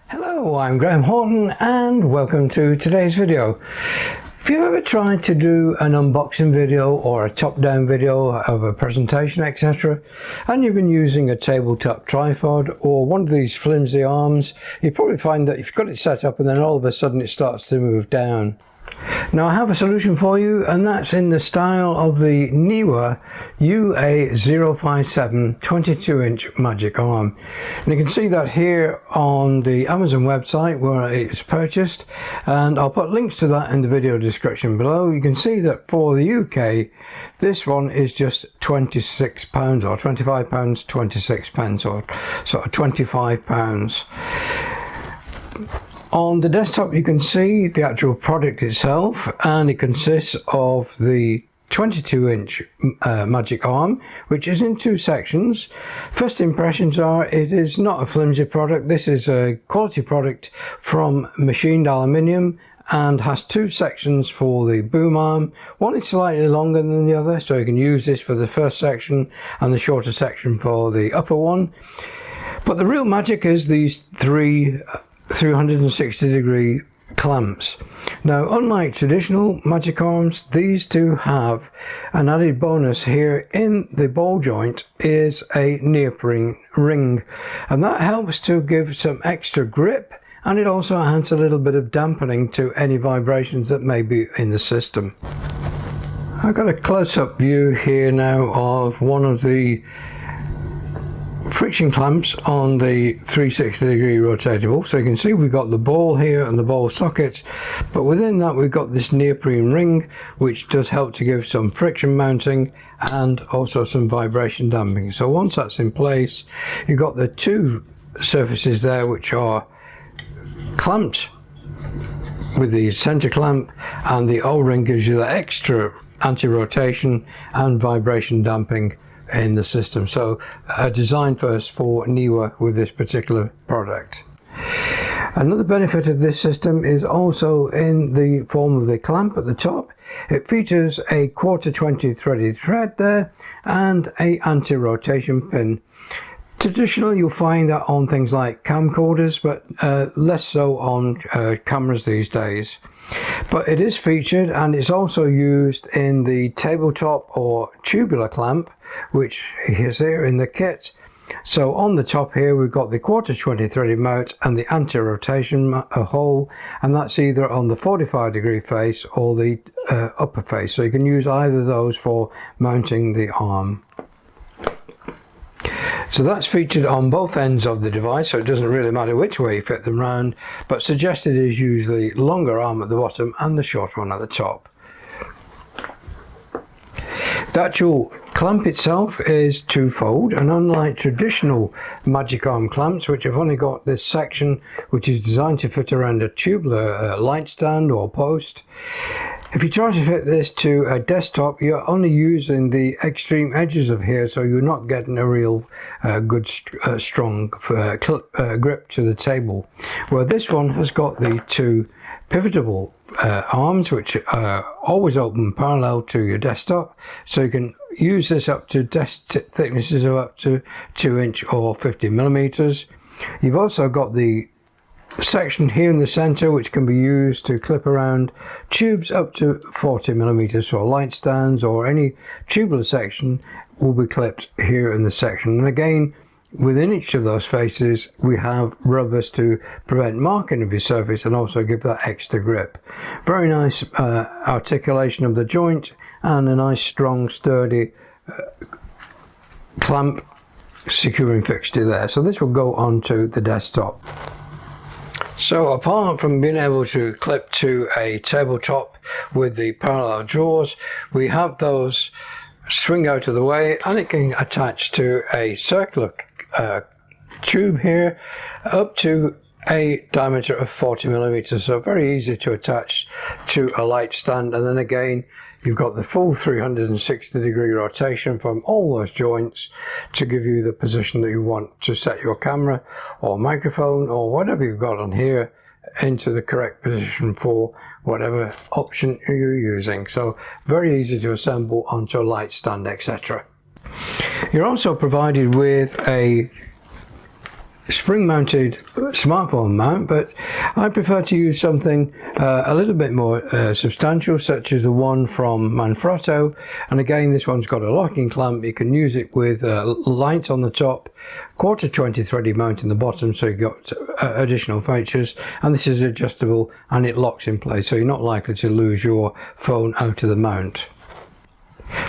Hello, I'm Graham Horton and welcome to today's video. If you've ever tried to do an unboxing video or a top-down video of a presentation, etc., and you've been using a tabletop tripod or one of these flimsy arms, you probably find that you've got it set up and then all of a sudden it starts to move down. Now I have a solution for you, and that's in the style of the Neewer UA057 22-inch magic arm. And you can see that here on the Amazon website where it's purchased, and I'll put links to that in the video description below. You can see that for the UK this one is just £26 or £25, £26 or sort of £25. On the desktop you can see the actual product itself, and it consists of the 22-inch magic arm, which is in two sections. First impressions are it is not a flimsy product. This is a quality product from machined aluminium and has two sections for the boom arm. One is slightly longer than the other, so you can use this for the first section and the shorter section for the upper one. But the real magic is these three 360-degree clamps. Now, unlike traditional magic arms, these two have an added bonus here. In the ball joint is a neoprene ring, and that helps to give some extra grip, and it also adds a little bit of dampening to any vibrations that may be in the system. I've got a close-up view here now of one of the friction clamps on the 360-degree rotatable. So you can see we've got the ball here and the ball sockets, but within that we've got this neoprene ring, which does help to give some friction mounting and also some vibration damping. So once that's in place, you've got the two surfaces there which are clamped with the center clamp, and the O-ring gives you that extra anti-rotation and vibration damping in the system. So designed first for Neewer with this particular product. Another benefit of this system is also in the form of the clamp at the top. It features a 1/4 threaded thread there and a anti-rotation pin. Traditionally you'll find that on things like camcorders, but less so on cameras these days. But it is featured, and it's also used in the tabletop or tubular clamp, which is here in the kit. So on the top here we've got the 1/4 threaded mount and the anti-rotation hole, and that's either on the 45-degree face or the upper face, so you can use either of those for mounting the arm. So that's featured on both ends of the device, so it doesn't really matter which way you fit them round, but suggested is usually longer arm at the bottom and the shorter one at the top. The actual clamp itself is twofold, and unlike traditional magic arm clamps, which have only got this section which is designed to fit around a tubular light stand or post, if you try to fit this to a desktop, you're only using the extreme edges of here, so you're not getting a real good strong grip to the table. Where this one has got the two pivotable arms, which are always open parallel to your desktop, so you can use this up to desk thicknesses of up to 2-inch or 50mm. You've also got the section here in the center which can be used to clip around tubes up to 40mm, so light stands or any tubular section will be clipped here in the section. And again, within each of those faces we have rubbers to prevent marking of your surface and also give that extra grip. Very nice articulation of the joint, and a nice strong sturdy clamp securing fixture there. So this will go onto the desktop. So apart from being able to clip to a tabletop with the parallel drawers, we have those swing out of the way, and it can attach to a circular tube here up to a diameter of 40mm, so very easy to attach to a light stand. And then again you've got the full 360-degree rotation from all those joints to give you the position that you want to set your camera or microphone or whatever you've got on here into the correct position for whatever option you're using. So very easy to assemble onto a light stand, etc. You're also provided with a spring mounted smartphone mount, but I prefer to use something a little bit more substantial, such as the one from Manfrotto. And again, this one's got a locking clamp. You can use it with light on the top, 1/4 threaded mount in the bottom, so you've got additional features, and this is adjustable and it locks in place, so you're not likely to lose your phone out of the mount.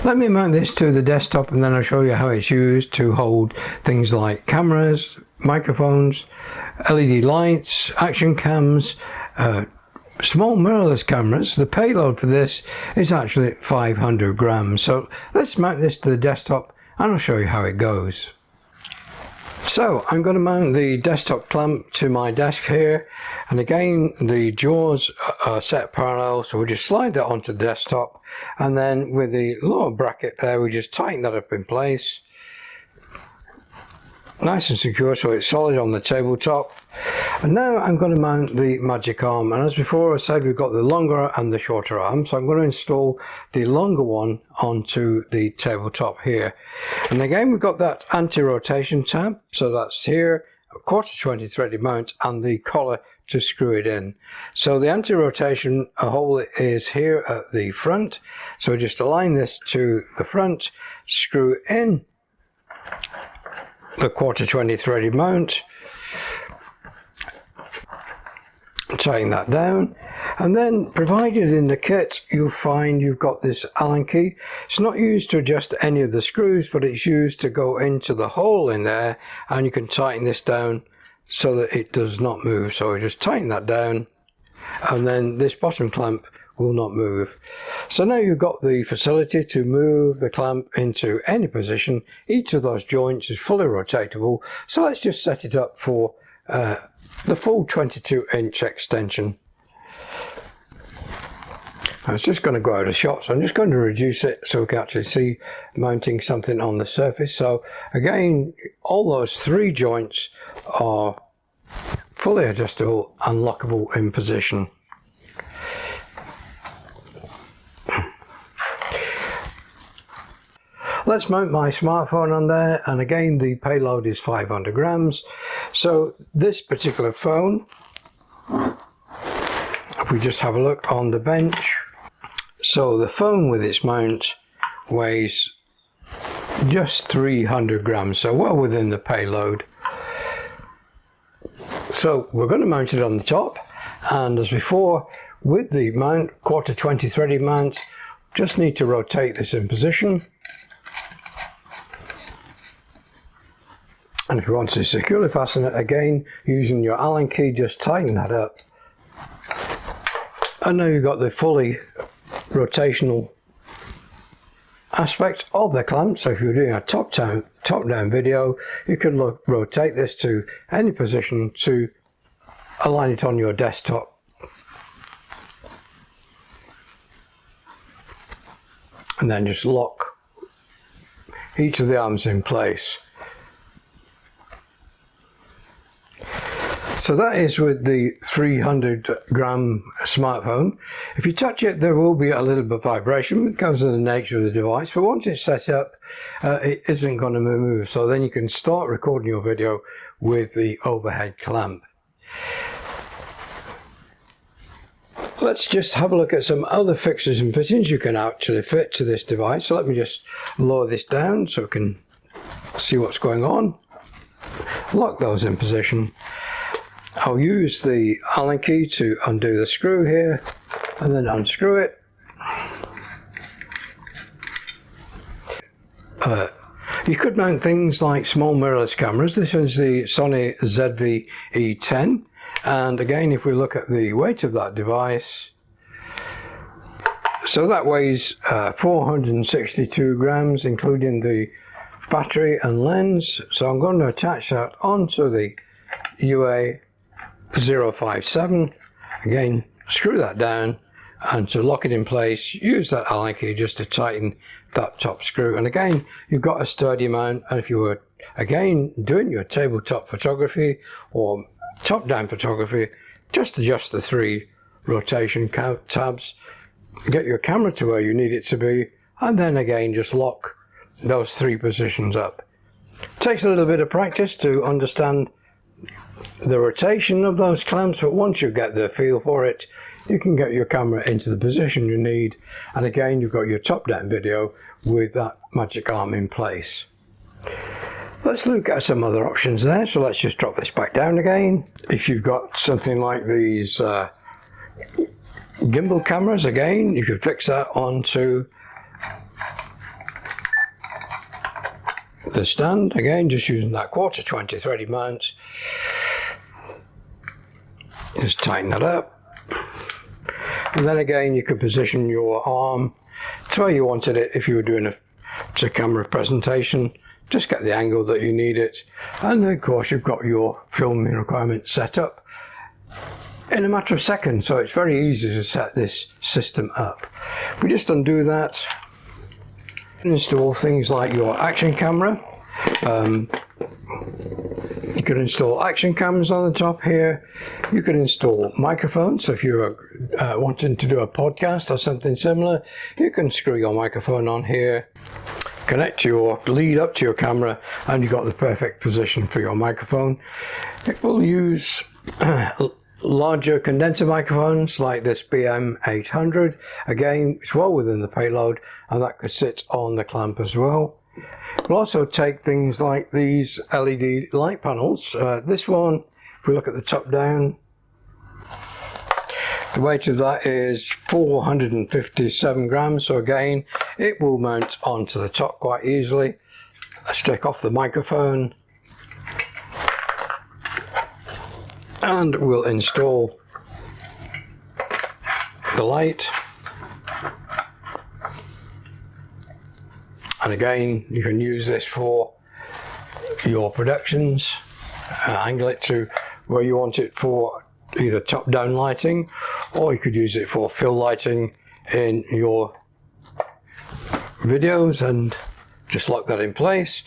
Let me mount this to the desktop and then I'll show you how it's used to hold things like cameras, microphones, LED lights, action cams, small mirrorless cameras. The payload for this is actually 500 grams. So let's mount this to the desktop and I'll show you how it goes. So I'm going to mount the desktop clamp to my desk here, and again the jaws are set parallel, so we just slide that onto the desktop, and then with the lower bracket there we just tighten that up in place, nice and secure, so it's solid on the tabletop. And now I'm going to mount the magic arm, and as before I said, we've got the longer and the shorter arm, so I'm going to install the longer one onto the tabletop here. And again we've got that anti-rotation tab, so that's here, a 1/4 threaded mount, and the collar to screw it in. So the anti-rotation hole is here at the front, so just align this to the front, screw in the 1/4 threaded mount, tighten that down, and then provided in the kit you'll find you've got this Allen key. It's not used to adjust any of the screws, but it's used to go into the hole in there, and you can tighten this down so that it does not move. So we just tighten that down, and then this bottom clamp will not move. So now you've got the facility to move the clamp into any position. Each of those joints is fully rotatable, so let's just set it up for the full 22-inch extension. It's just going to go out of shot, so I'm just going to reduce it so we can actually see mounting something on the surface. So again, all those three joints are fully adjustable and lockable in position. Let's mount my smartphone on there, and again the payload is 500 grams. So this particular phone, if we just have a look on the bench, so the phone with its mount weighs just 300 grams, so well within the payload. So we're going to mount it on the top, and as before with the mount, 1/4 threaded mount, just need to rotate this in position. And if you want to securely fasten it, again using your Allen key, just tighten that up. And now you've got the fully rotational aspect of the clamp. So if you're doing a top-down video, you can rotate this to any position to align it on your desktop. And then just lock each of the arms in place. So that is with the 300 gram smartphone. If you touch it, there will be a little bit of vibration because of the nature of the device, but once it's set up, it isn't going to move. So then you can start recording your video with the overhead clamp. Let's just have a look at some other fixtures and fittings you can actually fit to this device. So let me just lower this down so we can see what's going on. Lock those in position. I'll use the Allen key to undo the screw here and then unscrew it. You could mount things like small mirrorless cameras. This is the Sony ZV-E10, and again if we look at the weight of that device, so that weighs 462 grams including the battery and lens. So I'm going to attach that onto the UA057. Again, screw that down, and to lock it in place, use that Allen key just to tighten that top screw. And again, you've got a sturdy mount, and if you were again doing your tabletop photography or top-down photography, just adjust the three rotation tabs, get your camera to where you need it to be, and then again just lock those three positions up. It takes a little bit of practice to understand the rotation of those clamps, but once you get the feel for it, you can get your camera into the position you need. And again, you've got your top-down video with that magic arm in place. Let's look at some other options there. So let's just drop this back down again. If you've got something like these gimbal cameras, again, you could fix that onto the stand, again just using that 1/4 threaded mount. Just tighten that up, and then again you can position your arm to where you wanted it. If you were doing a camera presentation, just get the angle that you need it, and then of course you've got your filming requirements set up in a matter of seconds, so it's very easy to set this system up. We just undo that, install things like your action camera. You can install action cameras on the top here. You can install microphones, so if you're wanting to do a podcast or something similar, you can screw your microphone on here, connect your lead up to your camera, and you've got the perfect position for your microphone. It will use larger condenser microphones like this BM800. Again, it's well within the payload, and that could sit on the clamp as well. We'll also take things like these LED light panels. This one, if we look at the top down, the weight of that is 457 grams. So again, it will mount onto the top quite easily. Let's take off the microphone, and we'll install the light. And again, you can use this for your productions, angle it to where you want it for either top-down lighting, or you could use it for fill lighting in your videos, and just lock that in place.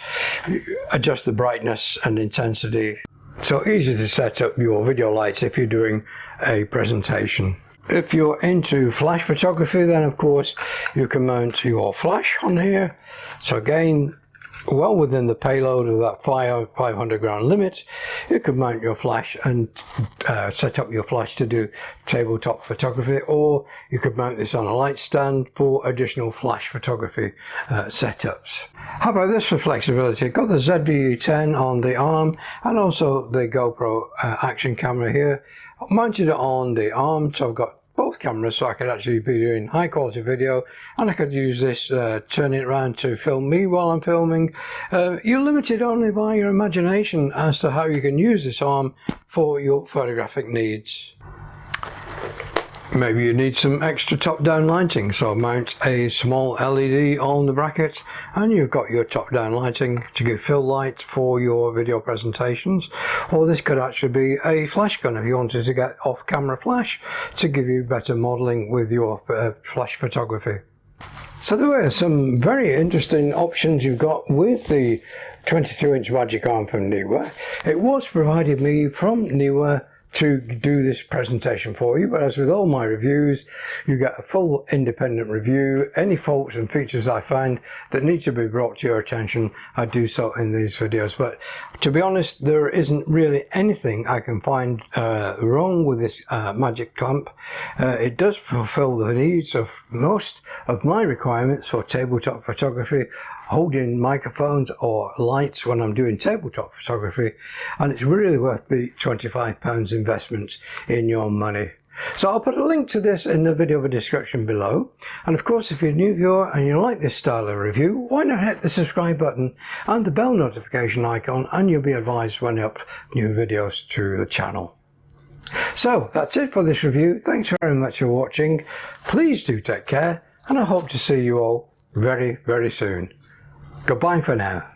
Adjust the brightness and intensity. So easy to set up your video lights if you're doing a presentation. If you're into flash photography, then of course you can mount your flash on here. So again, well within the payload of that 500 gram limit, you could mount your flash and set up your flash to do tabletop photography, or you could mount this on a light stand for additional flash photography setups. How about this for flexibility? Got the ZV-10 on the arm, and also the GoPro action camera here. I've mounted it on the arm, so I've got both cameras, so I could actually be doing high quality video, and I could use this, turn it around to film me while I'm filming. You're limited only by your imagination as to how you can use this arm for your photographic needs. Maybe you need some extra top-down lighting, so mount a small LED on the bracket, and you've got your top-down lighting to give fill light for your video presentations. Or this could actually be a flash gun if you wanted to get off-camera flash to give you better modelling with your flash photography. So there are some very interesting options you've got with the 22-inch magic arm from Neewer. It was provided me from Neewer to do this presentation for you, but as with all my reviews, you get a full independent review. Any faults and features I find that need to be brought to your attention, I do so in these videos. But to be honest, there isn't really anything I can find wrong with this magic clamp. It does fulfill the needs of most of my requirements for tabletop photography, holding microphones or lights when I'm doing tabletop photography, and it's really worth the £25 investment in your money. So I'll put a link to this in the video description below, and of course if you're a new viewer and you like this style of review, why not hit the subscribe button and the bell notification icon, and you'll be advised when I upload new videos to the channel. So that's it for this review. Thanks very much for watching. Please do take care, and I hope to see you all very, very soon. Goodbye for now.